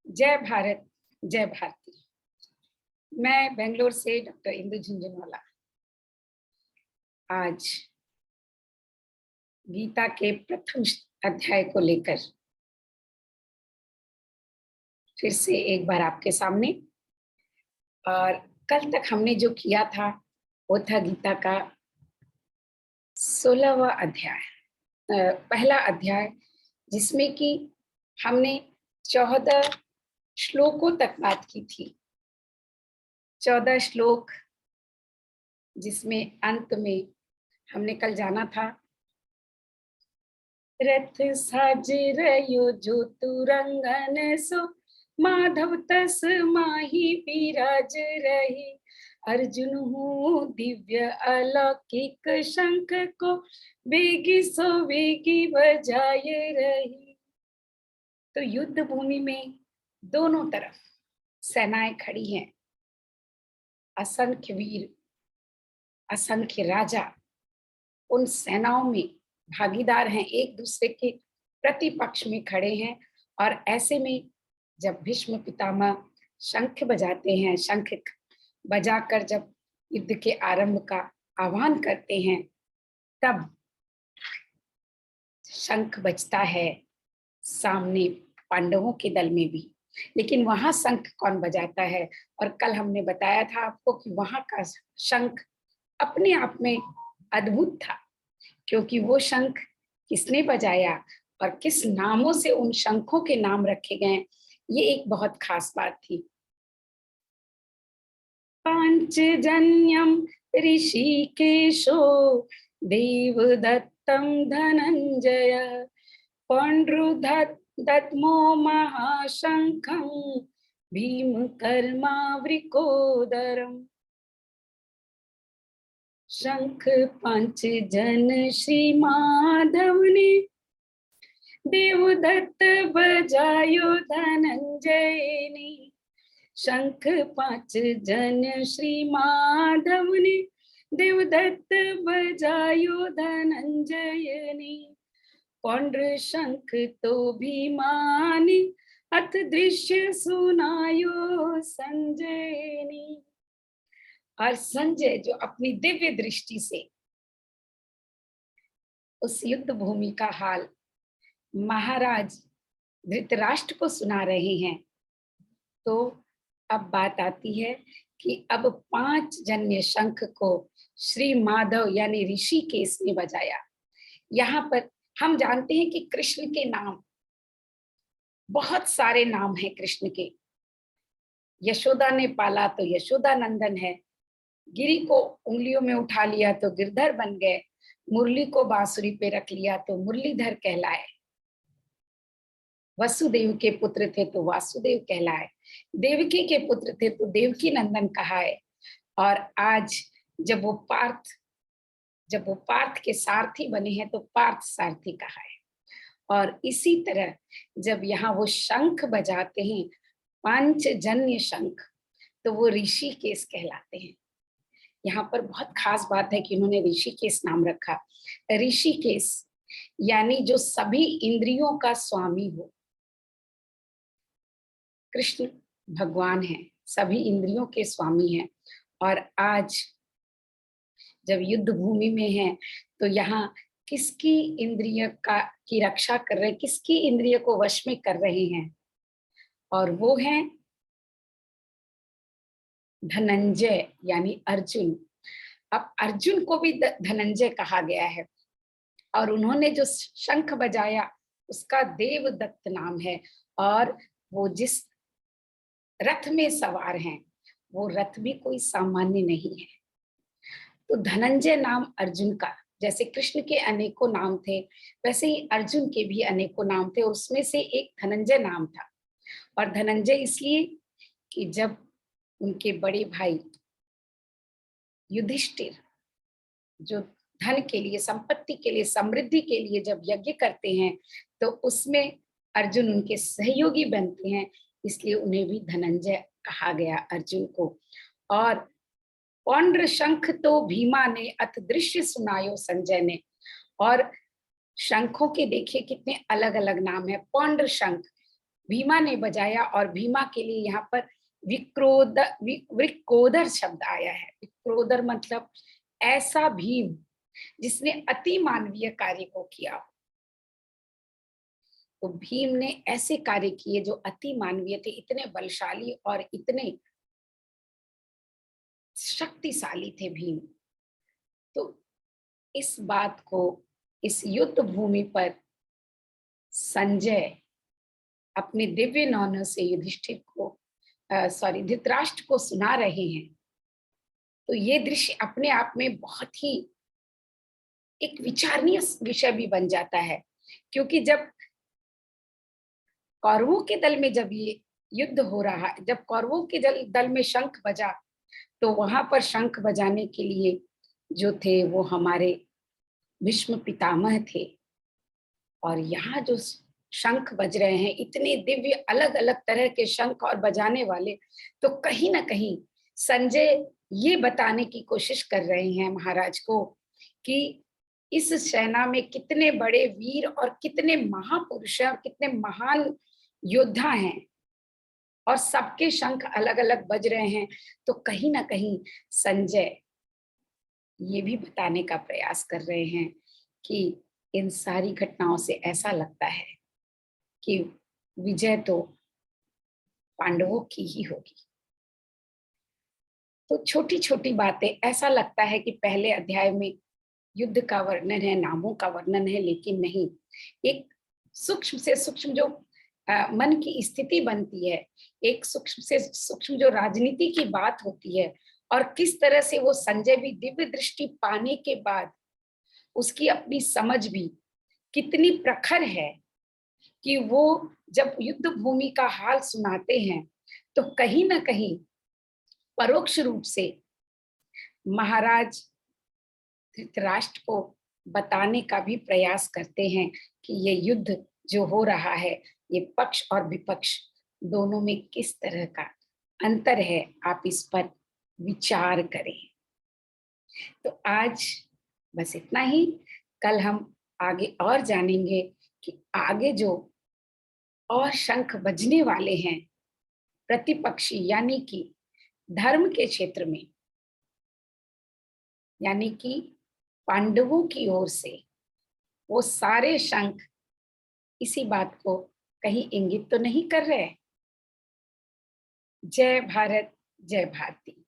जय भारत, जय भारती। मैं बेंगलोर से डॉक्टर इंदु झुंझुनवाला आज गीता के प्रथम अध्याय को लेकर फिर से एक बार आपके सामने। और कल तक हमने जो किया था वो था गीता का 16वां अध्याय, पहला अध्याय, जिसमें कि हमने 14 श्लोकों तक बात की थी। 14 श्लोक जिसमें अंत में हमने कल जाना था, रथ साज रयो जो तुरंगन सो माधव तस माही विराज रही, अर्जुन हूँ दिव्य अलौकिक शंख को वेगी सो वेगी बजाए रही। तो युद्ध भूमि में दोनों तरफ सेनाएं खड़ी हैं, असंख्य वीर, असंख्य राजा उन सेनाओं में भागीदार हैं, एक दूसरे के प्रतिपक्ष में खड़े हैं। और ऐसे में जब भीष्म पितामह शंख बजाते हैं, शंख बजाकर जब युद्ध के आरंभ का आह्वान करते हैं, तब शंख बजता है सामने पांडवों के दल में भी। लेकिन वहां शंख कौन बजाता है? और कल हमने बताया था आपको कि वहां का शंख अपने आप में अद्भुत था, क्योंकि वो शंख किसने बजाया और किस नामों से उन शंखों के नाम रखे गए, ये एक बहुत खास बात थी। पांचजन्यम ऋषिकेशो देवदत्तम धनंजय पौंड्रुदत्मो महाशंखं भीमकर्मावृकोदरम्। शंख पंचजन श्री माधव ने देवदत्त बजायो धनंजय ने। शंख पंचजन श्री माधव ने देवदत्त बजायो धनंजय ने। पौंड्र शंख तो भीमानी अथ दृश्य सुनायो संजय ने। और संजय जो अपनी दिव्य दृष्टि से उस युद्ध भूमि का हाल महाराज धृतराष्ट्र को सुना रहे हैं। तो अब बात आती है कि अब 5 जन्य शंख को श्री माधव यानी ऋषिकेश ने बजाया। यहाँ पर हम जानते हैं कि कृष्ण के नाम, बहुत सारे नाम हैं कृष्ण के। यशोदा ने पाला तो यशोदा नंदन है, गिरी को उंगलियों में उठा लिया तो गिरधर बन गए, मुरली को बांसुरी पे रख लिया तो मुरलीधर कहलाए, वसुदेव के पुत्र थे तो वासुदेव कहलाए, देवकी के पुत्र थे तो देवकी नंदन कहाए। और आज जब वो पार्थ के सारथी बने हैं तो पार्थ सारथी कहाए। और इसी तरह जब यहाँ वो शंख बजाते हैं, पंचजन्य शंख, तो वो ऋषिकेश कहलाते हैं। यहाँ पर बहुत खास बात है कि उन्होंने ऋषिकेश नाम रखा। ऋषिकेश यानी जो सभी इंद्रियों का स्वामी हो। कृष्ण भगवान हैं, सभी इंद्रियों के स्वामी हैं। और आज जब युद्ध भूमि में हैं तो यहाँ किसकी इंद्रिय की रक्षा कर रहे, किसकी इंद्रिय को वश में कर रहे हैं? और वो हैं धनंजय यानी अर्जुन। अब अर्जुन को भी धनंजय कहा गया है। और उन्होंने जो शंख बजाया उसका देवदत्त नाम है। और वो जिस रथ में सवार हैं वो रथ भी कोई सामान्य नहीं है। तो धनंजय नाम अर्जुन का, जैसे कृष्ण के अनेकों नाम थे वैसे ही अर्जुन के भी अनेकों नाम थे, उसमें से एक धनंजय नाम था। और धनंजय इसलिए कि जब उनके बड़े भाई युधिष्ठिर जो धन के लिए, संपत्ति के लिए, समृद्धि के लिए जब यज्ञ करते हैं तो उसमें अर्जुन उनके सहयोगी बनते हैं, इसलिए उन्हें भी धनंजय कहा गया अर्जुन को। और पौंड्र शंख तो भीमा ने अथ दृश्य सुनायो संजय ने। और शंखों के देखिए कितने अलग अलग नाम है। पौंड्र शंख भीमा ने बजाया, और भीमा के लिए यहाँ पर विक्रोदर शब्द आया है। विक्रोदर मतलब ऐसा भीम जिसने अति मानवीय कार्य को किया। तो भीम ने ऐसे कार्य किए जो अति मानवीय थे, इतने बलशाली और इतने शक्तिशाली थे भीम। तो इस बात को इस युद्ध भूमि पर संजय अपने दिव्य नौनों से युधिष्ठिर को धृतराष्ट्र को सुना रहे हैं। तो ये दृश्य अपने आप में बहुत ही एक विचारणीय विषय भी बन जाता है, क्योंकि जब कौरवों के दल में जब ये युद्ध हो रहा, जब कौरवों के दल में शंख बजा, तो वहां पर शंख बजाने के लिए जो थे वो हमारे भीष्म पितामह थे, और यहाँ जो शंख बज रहे हैं, इतने दिव्य अलग अलग तरह के शंख और बजाने वाले, तो कहीं ना कहीं संजय ये बताने की कोशिश कर रहे हैं महाराज को कि इस सेना में कितने बड़े वीर और कितने महापुरुष हैं और कितने महान योद्धा हैं, और सबके शंख अलग अलग बज रहे हैं। तो कहीं ना कहीं संजय ये भी बताने का प्रयास कर रहे हैं कि इन सारी घटनाओं से ऐसा लगता है कि विजय तो पांडवों की ही होगी। तो छोटी छोटी बातें, ऐसा लगता है कि पहले अध्याय में युद्ध का वर्णन है, नामों का वर्णन है, लेकिन नहीं, एक सूक्ष्म से सूक्ष्म जो मन की स्थिति बनती है, एक सूक्ष्म से सूक्ष्म जो राजनीति की बात होती है, और किस तरह से वो संजय भी दिव्य दृष्टि पाने के बाद उसकी अपनी समझ भी कितनी प्रखर है कि वो जब युद्ध भूमि का हाल सुनाते हैं तो कहीं ना कहीं परोक्ष रूप से महाराज धृतराष्ट्र को बताने का भी प्रयास करते हैं कि ये युद्ध जो हो रहा है, ये पक्ष और विपक्ष दोनों में किस तरह का अंतर है, आप इस पर विचार करें। तो आज बस इतना ही। कल हम आगे और जानेंगे कि आगे जो और शंख बजने वाले हैं प्रतिपक्षी, यानी कि धर्म के क्षेत्र में, यानी कि पांडवों की ओर से वो सारे शंख इसी बात को कहीं इंगित तो नहीं कर रहे। जय भारत, जय भारती।